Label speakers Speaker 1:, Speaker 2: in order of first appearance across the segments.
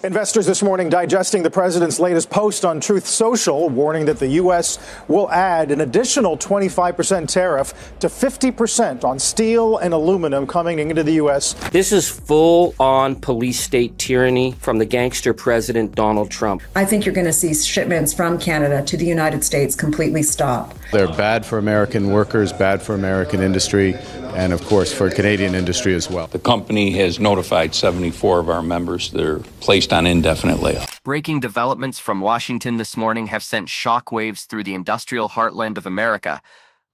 Speaker 1: Investors this morning digesting the president's latest post on Truth Social, warning that the U.S. will add an additional 25% tariff to 50% on steel and aluminum coming into the U.S.
Speaker 2: This is full-on police state tyranny from the gangster president Donald Trump.
Speaker 3: I think you're going to see shipments from Canada to the United States completely stop.
Speaker 4: They're bad for American workers, bad for American industry, and of course for Canadian industry as well.
Speaker 5: The company has notified 74 of our members. They're placed on indefinite layoff.
Speaker 6: Breaking developments from Washington this morning have sent shockwaves through the industrial heartland of America.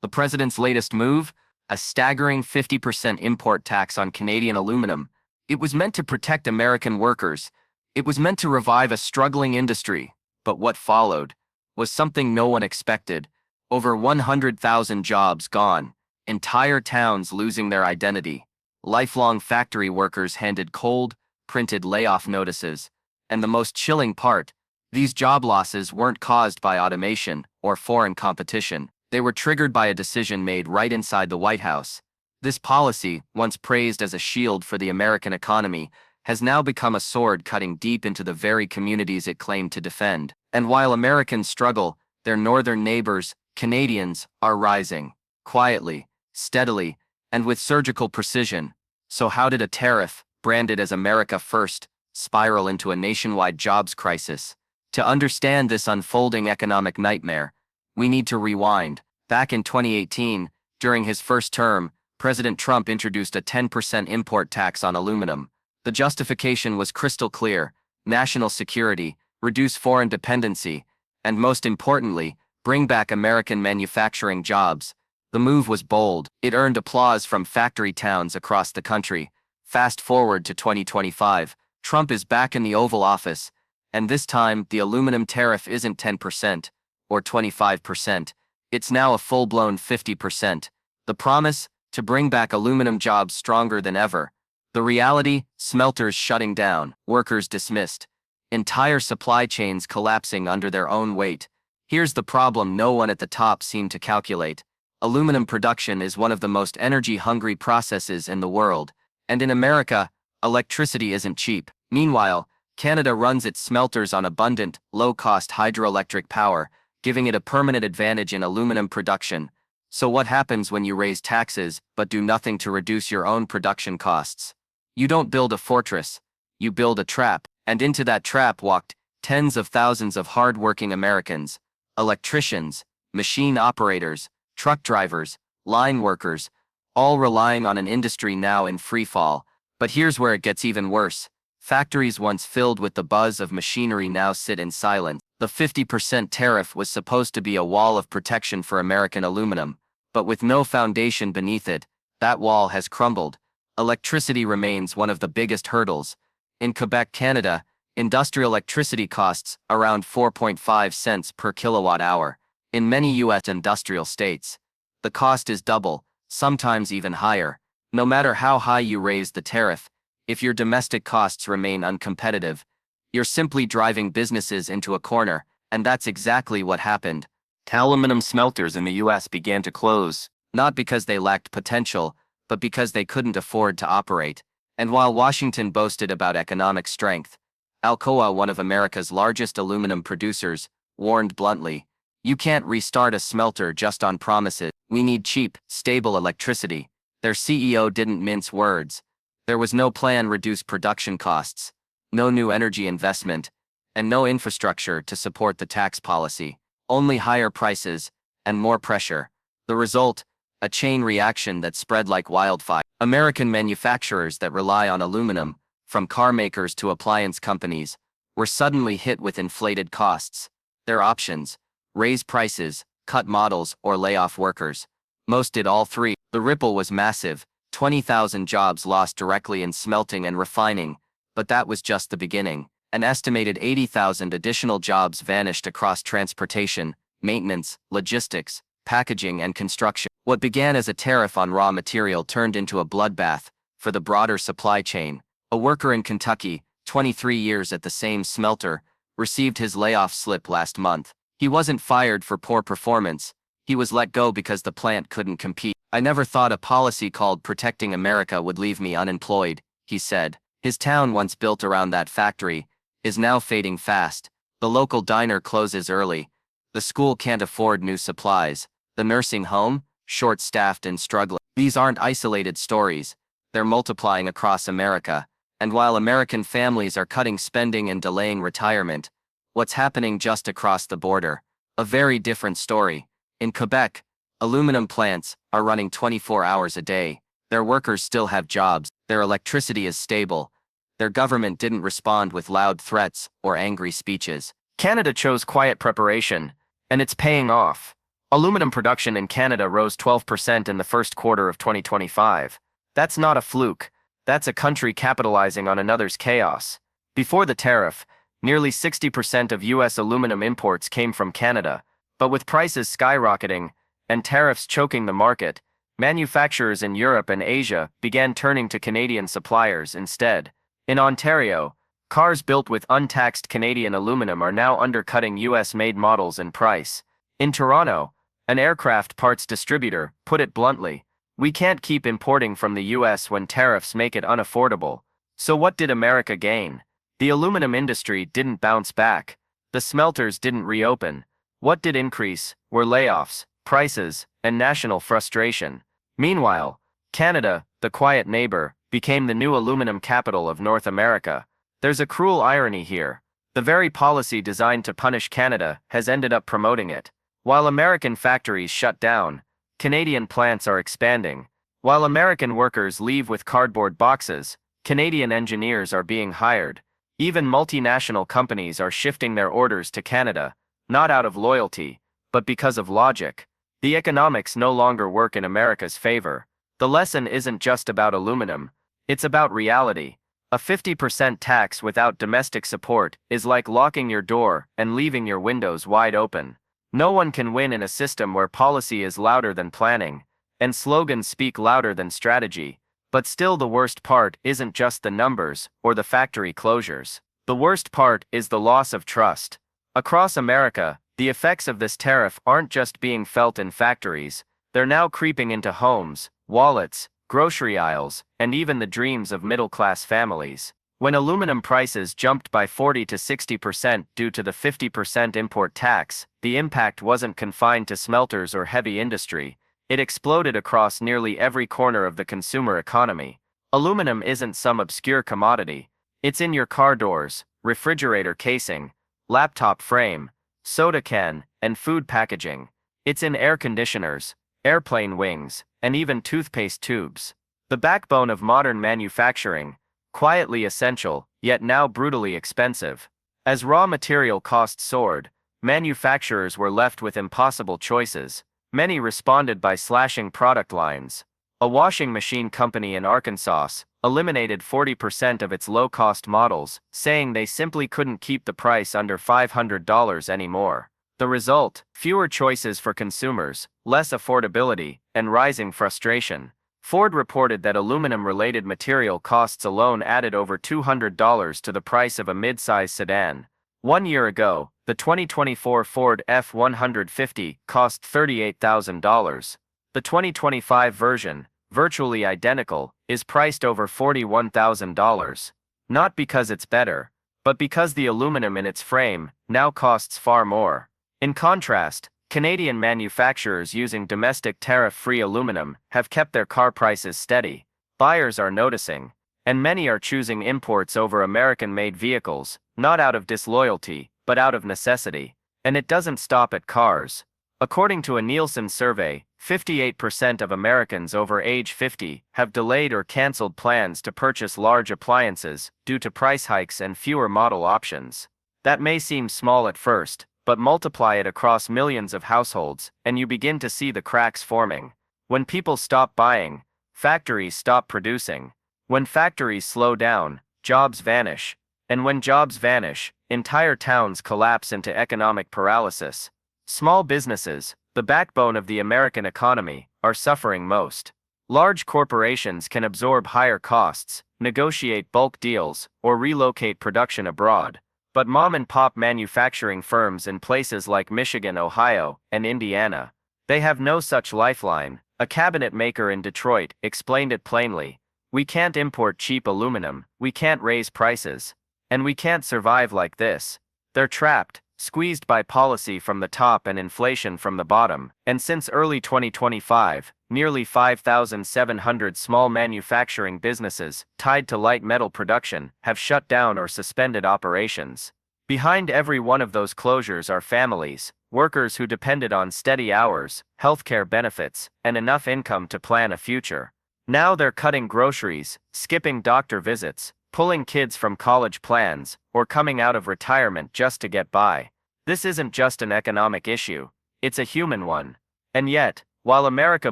Speaker 6: The president's latest move, a staggering 50% import tax on Canadian aluminum. It was meant to protect American workers. It was meant to revive a struggling industry. But what followed was something no one expected. Over 100,000 jobs gone. Entire towns losing their identity. Lifelong factory workers handed cold, printed layoff notices. And the most chilling part, these job losses weren't caused by automation or foreign competition. They were triggered by a decision made right inside the White House. This policy, once praised as a shield for the American economy, has now become a sword cutting deep into the very communities it claimed to defend. And while Americans struggle, their northern neighbors, Canadians, are rising. Quietly, steadily, and with surgical precision. So how did a tariff, branded as America First, spiral into a nationwide jobs crisis? To understand this unfolding economic nightmare, we need to rewind. Back in 2018, during his first term, President Trump introduced a 10% import tax on aluminum. The justification was crystal clear: national security, reduce foreign dependency, and most importantly, bring back American manufacturing jobs. The move was bold. It earned applause from factory towns across the country. Fast forward to 2025, Trump is back in the Oval Office, and this time the aluminum tariff isn't 10% or 25%. It's now a full-blown 50%. The promise? To bring back aluminum jobs stronger than ever. The reality? Smelters shutting down, workers dismissed, entire supply chains collapsing under their own weight. Here's the problem no one at the top seemed to calculate. Aluminum production is one of the most energy-hungry processes in the world. And in America, electricity isn't cheap. Meanwhile, Canada runs its smelters on abundant, low-cost hydroelectric power, giving it a permanent advantage in aluminum production. So what happens when you raise taxes but do nothing to reduce your own production costs? You don't build a fortress, you build a trap, and into that trap walked tens of thousands of hard-working Americans, electricians, machine operators, truck drivers, line workers, all relying on an industry now in free fall. But here's where it gets even worse. Factories once filled with the buzz of machinery now sit in silence. The 50% tariff was supposed to be a wall of protection for American aluminum, but with no foundation beneath it, that wall has crumbled. Electricity remains one of the biggest hurdles. In Quebec, Canada, industrial electricity costs around 4.5 cents per kilowatt hour. In many U.S. industrial states, the cost is double, sometimes even higher. No matter how high you raise the tariff, if your domestic costs remain uncompetitive, you're simply driving businesses into a corner, and that's exactly what happened. Aluminum smelters in the U.S. began to close, not because they lacked potential, but because they couldn't afford to operate. And while Washington boasted about economic strength, Alcoa, one of America's largest aluminum producers, warned bluntly, "You can't restart a smelter just on promises. We need cheap, stable electricity." Their CEO didn't mince words. There was no plan to reduce production costs, no new energy investment, and no infrastructure to support the tax policy. Only higher prices and more pressure. The result? A chain reaction that spread like wildfire. American manufacturers that rely on aluminum, from car makers to appliance companies, were suddenly hit with inflated costs. Their options: raise prices, cut models, or lay off workers. Most did all three. The ripple was massive. 20,000 jobs lost directly in smelting and refining, but that was just the beginning. An estimated 80,000 additional jobs vanished across transportation, maintenance, logistics, packaging, and construction. What began as a tariff on raw material turned into a bloodbath for the broader supply chain. A worker in Kentucky, 23 years at the same smelter, received his layoff slip last month. He wasn't fired for poor performance. He was let go because the plant couldn't compete. "I never thought a policy called Protecting America would leave me unemployed," he said. His town, once built around that factory, is now fading fast. The local diner closes early. The school can't afford new supplies. The nursing home, short-staffed and struggling. These aren't isolated stories. They're multiplying across America. And while American families are cutting spending and delaying retirement, what's happening just across the border? A very different story. In Quebec, aluminum plants are running 24 hours a day. Their workers still have jobs. Their electricity is stable. Their government didn't respond with loud threats or angry speeches. Canada chose quiet preparation, and it's paying off. Aluminum production in Canada rose 12% in the first quarter of 2025. That's not a fluke. That's a country capitalizing on another's chaos. Before the tariff, nearly 60% of U.S. aluminum imports came from Canada, but with prices skyrocketing and tariffs choking the market, manufacturers in Europe and Asia began turning to Canadian suppliers instead. In Ontario, cars built with untaxed Canadian aluminum are now undercutting U.S.-made models in price. In Toronto, an aircraft parts distributor put it bluntly, "We can't keep importing from the U.S. when tariffs make it unaffordable." So what did America gain? The aluminum industry didn't bounce back. The smelters didn't reopen. What did increase were layoffs, prices, and national frustration. Meanwhile, Canada, the quiet neighbor, became the new aluminum capital of North America. There's a cruel irony here. The very policy designed to punish Canada has ended up promoting it. While American factories shut down, Canadian plants are expanding. While American workers leave with cardboard boxes, Canadian engineers are being hired. Even multinational companies are shifting their orders to Canada, not out of loyalty, but because of logic. The economics no longer work in America's favor. The lesson isn't just about aluminum, it's about reality. A 50% tax without domestic support is like locking your door and leaving your windows wide open. No one can win in a system where policy is louder than planning, and slogans speak louder than strategy. But still, the worst part isn't just the numbers or the factory closures. The worst part is the loss of trust. Across America, the effects of this tariff aren't just being felt in factories, they're now creeping into homes, wallets, grocery aisles, and even the dreams of middle-class families. When aluminum prices jumped by 40 to 60% due to the 50% import tax, the impact wasn't confined to smelters or heavy industry. It exploded across nearly every corner of the consumer economy. Aluminum isn't some obscure commodity. It's in your car doors, refrigerator casing, laptop frame, soda can, and food packaging. It's in air conditioners, airplane wings, and even toothpaste tubes. The backbone of modern manufacturing, quietly essential, yet now brutally expensive. As raw material costs soared, manufacturers were left with impossible choices. Many responded by slashing product lines. A washing machine company in Arkansas eliminated 40% of its low-cost models, saying they simply couldn't keep the price under $500 anymore. The result: fewer choices for consumers, less affordability, and rising frustration. Ford reported that aluminum-related material costs alone added over $200 to the price of a mid-size sedan. 1 year ago, the 2024 Ford F-150 cost $38,000. The 2025 version, virtually identical, is priced over $41,000. Not because it's better, but because the aluminum in its frame now costs far more. In contrast, Canadian manufacturers using domestic tariff-free aluminum have kept their car prices steady. Buyers are noticing, and many are choosing imports over American-made vehicles, not out of disloyalty, but out of necessity. And it doesn't stop at cars. According to a Nielsen survey, 58% of Americans over age 50 have delayed or canceled plans to purchase large appliances due to price hikes and fewer model options. That may seem small at first, but multiply it across millions of households, and you begin to see the cracks forming. When people stop buying, factories stop producing. When factories slow down, jobs vanish. And when jobs vanish, entire towns collapse into economic paralysis. Small businesses, the backbone of the American economy, are suffering most. Large corporations can absorb higher costs, negotiate bulk deals, or relocate production abroad. But mom-and-pop manufacturing firms in places like Michigan, Ohio, and Indiana, they have no such lifeline. A cabinet maker in Detroit explained it plainly. "We can't import cheap aluminum, we can't raise prices. And we can't survive like this. They're trapped, squeezed by policy from the top and inflation from the bottom. And since early 2025, nearly 5,700 small manufacturing businesses tied to light metal production have shut down or suspended operations. Behind every one of those closures are families, workers who depended on steady hours, healthcare benefits, and enough income to plan a future. Now they're cutting groceries, skipping doctor visits, pulling kids from college plans, or coming out of retirement just to get by. This isn't just an economic issue, it's a human one. And yet, while America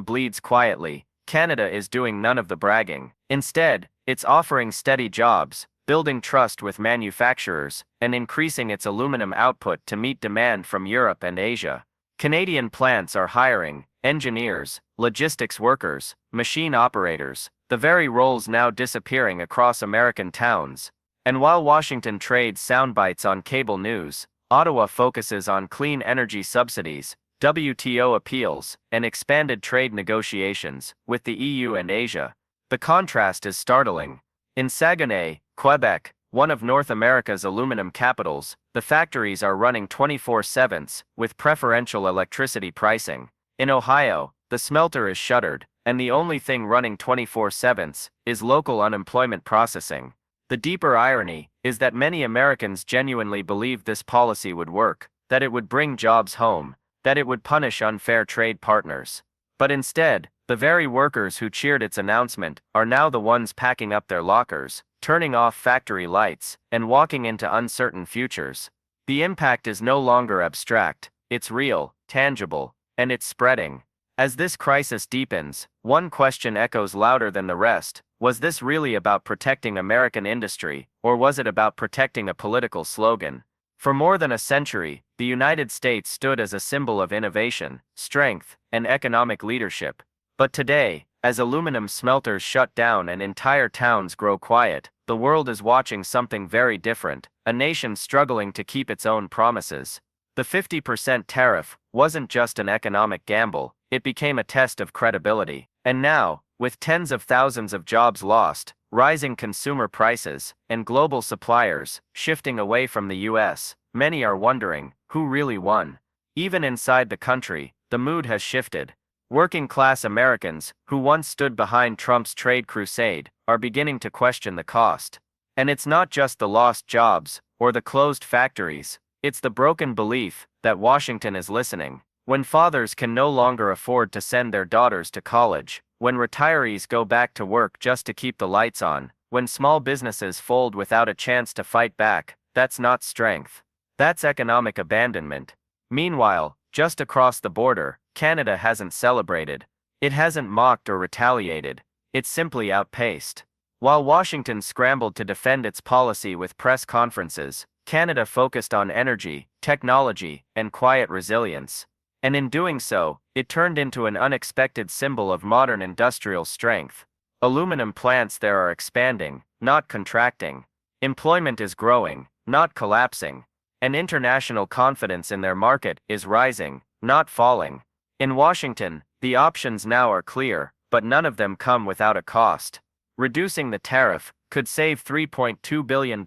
Speaker 6: bleeds quietly, Canada is doing none of the bragging. Instead, it's offering steady jobs, building trust with manufacturers, and increasing its aluminum output to meet demand from Europe and Asia. Canadian plants are hiring engineers, logistics workers, machine operators, the very roles now disappearing across American towns. And while Washington trades soundbites on cable news, Ottawa focuses on clean energy subsidies, WTO appeals, and expanded trade negotiations with the EU and Asia. The contrast is startling. In Saguenay, Quebec, one of North America's aluminum capitals, the factories are running 24/7 with preferential electricity pricing. In Ohio, the smelter is shuttered, and the only thing running 24/7 is local unemployment processing. The deeper irony is that many Americans genuinely believed this policy would work, that it would bring jobs home, that it would punish unfair trade partners. But instead, the very workers who cheered its announcement are now the ones packing up their lockers, turning off factory lights, and walking into uncertain futures. The impact is no longer abstract, it's real, tangible, and it's spreading. As this crisis deepens, one question echoes louder than the rest. Was this really about protecting American industry, or was it about protecting a political slogan? For more than a century, the United States stood as a symbol of innovation, strength, and economic leadership. But today, as aluminum smelters shut down and entire towns grow quiet, the world is watching something very different, a nation struggling to keep its own promises. The 50% tariff wasn't just an economic gamble, it became a test of credibility. And now, with tens of thousands of jobs lost, rising consumer prices, and global suppliers shifting away from the US, many are wondering, who really won? Even inside the country, the mood has shifted. Working-class Americans, who once stood behind Trump's trade crusade, are beginning to question the cost. And it's not just the lost jobs, or the closed factories, it's the broken belief that Washington is listening. When fathers can no longer afford to send their daughters to college, when retirees go back to work just to keep the lights on, when small businesses fold without a chance to fight back, that's not strength. That's economic abandonment. Meanwhile, just across the border, Canada hasn't celebrated. It hasn't mocked or retaliated. It's simply outpaced. While Washington scrambled to defend its policy with press conferences, Canada focused on energy, technology, and quiet resilience. And in doing so, it turned into an unexpected symbol of modern industrial strength. Aluminum plants there are expanding, not contracting. Employment is growing, not collapsing. And international confidence in their market is rising, not falling. In Washington, the options now are clear, but none of them come without a cost. Reducing the tariff could save $3.2 billion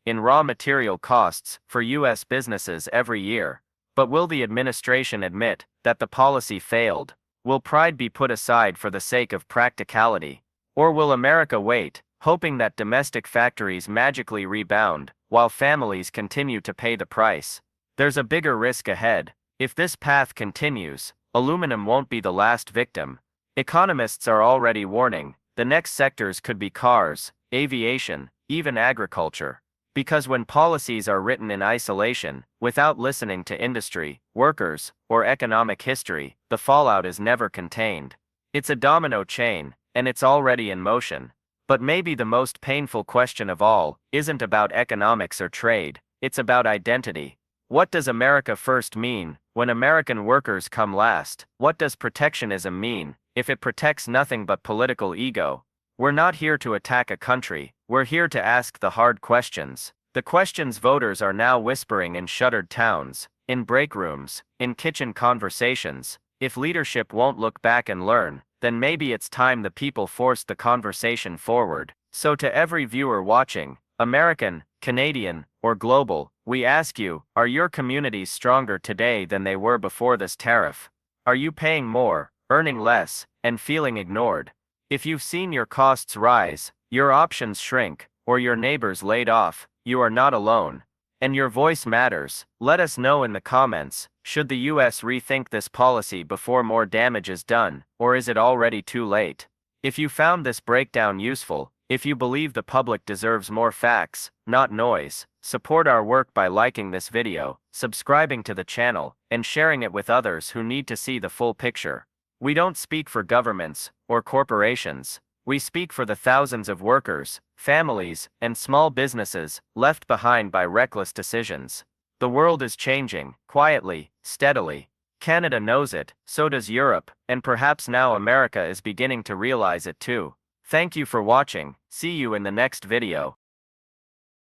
Speaker 6: in raw material costs for U.S. businesses every year. But will the administration admit that the policy failed? Will pride be put aside for the sake of practicality? Or will America wait, hoping that domestic factories magically rebound, while families continue to pay the price? There's a bigger risk ahead. If this path continues, aluminum won't be the last victim. Economists are already warning, the next sectors could be cars, aviation, even agriculture. Because when policies are written in isolation, without listening to industry, workers, or economic history, the fallout is never contained. It's a domino chain, and it's already in motion. But maybe the most painful question of all isn't about economics or trade, it's about identity. What does America first mean when American workers come last? What does protectionism mean if it protects nothing but political ego? We're not here to attack a country, we're here to ask the hard questions. The questions voters are now whispering in shuttered towns, in break rooms, in kitchen conversations. If leadership won't look back and learn, then maybe it's time the people forced the conversation forward. So to every viewer watching, American, Canadian, or global, we ask you, are your communities stronger today than they were before this tariff? Are you paying more, earning less, and feeling ignored? If you've seen your costs rise, your options shrink, or your neighbors laid off, you are not alone. And your voice matters. Let us know in the comments, should the US rethink this policy before more damage is done, or is it already too late? If you found this breakdown useful, if you believe the public deserves more facts, not noise, support our work by liking this video, subscribing to the channel, and sharing it with others who need to see the full picture. We don't speak for governments or corporations. We speak for the thousands of workers, families, and small businesses left behind by reckless decisions. The world is changing, quietly, steadily. Canada knows it, so does Europe, and perhaps now America is beginning to realize it too. Thank you for watching. See you in the next video.